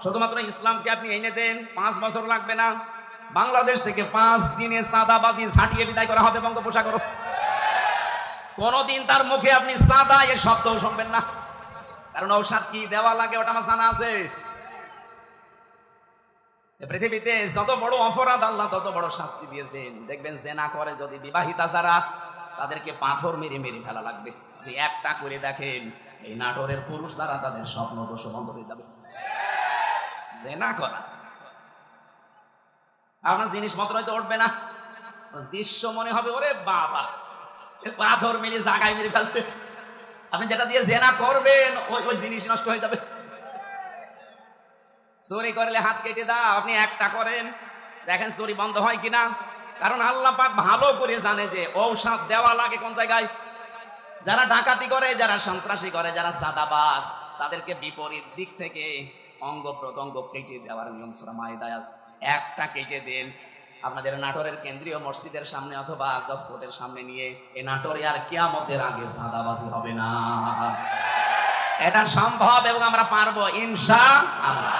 শুধুমাত্র ইসলামকে আপনি এনে দেন, 5 বছর লাগবে না। বাংলাদেশ থেকে 5 দিনে সাদাবাজি ছাটিয়ে বিদায় করা হবে বঙ্গোপসাগর। কোনদিন তার মুখে আপনি সাদা এর শব্দও শুনবেন না, কারণ ঔষধ কি দেওয়া লাগে ওটা আমার জানা আছে। পৃথিবীতে যত বড় অপরাধ আল্লাহ তত বড় শাস্তি দিয়েছেন। দেখবেন জেনা করে যদি বিবাহিতা যারা, তাদেরকে পাথর মেরে মেরে ফেলা লাগবে। যদি একটা করে দেখেন এই নাটোরের পুরুষ যারা, তাদের স্বপ্ন দোষ বন্ধ হয়ে যাবে। জেনা করা আপনার জিনিসপত্র হয়তো উঠবে না, দৃশ্য মনে হবে ওরে বাবা পাথর মেরে জায়গায় মেরে ফেলছে। আপনি যেটা দিয়ে জেনা করবেন ওই জিনিস নষ্ট হয়ে যাবে। চুরি করলে হাত কেটে দাও, আপনি একটা করেন দেখেন চুরি বন্ধ হয় কিনা। কারণ আল্লাহ পাক ভালো করে জানে যে ঔষধ দেওয়া লাগে কোন জায়গায়। যারা ডাকাতি করে, যারা সন্ত্রাসী করে, যারা সাদাবাজ, তাদেরকে বিপরীত দিক থেকে অঙ্গ প্রত্যঙ্গ কেটে দেওয়ার নিয়ম সূরা মাইদায় আছে। একটা কেটে দেন, আপনাদের নাটোরের কেন্দ্রীয় মসজিদের সামনে অথবা জজকোর্টের সামনে নিয়ে এই নাটোরে আর কিয়ামতের আগে সাদাবাজি হবে না। এটা সম্ভব এবং আমরা পারবো ইনশাআল্লাহ।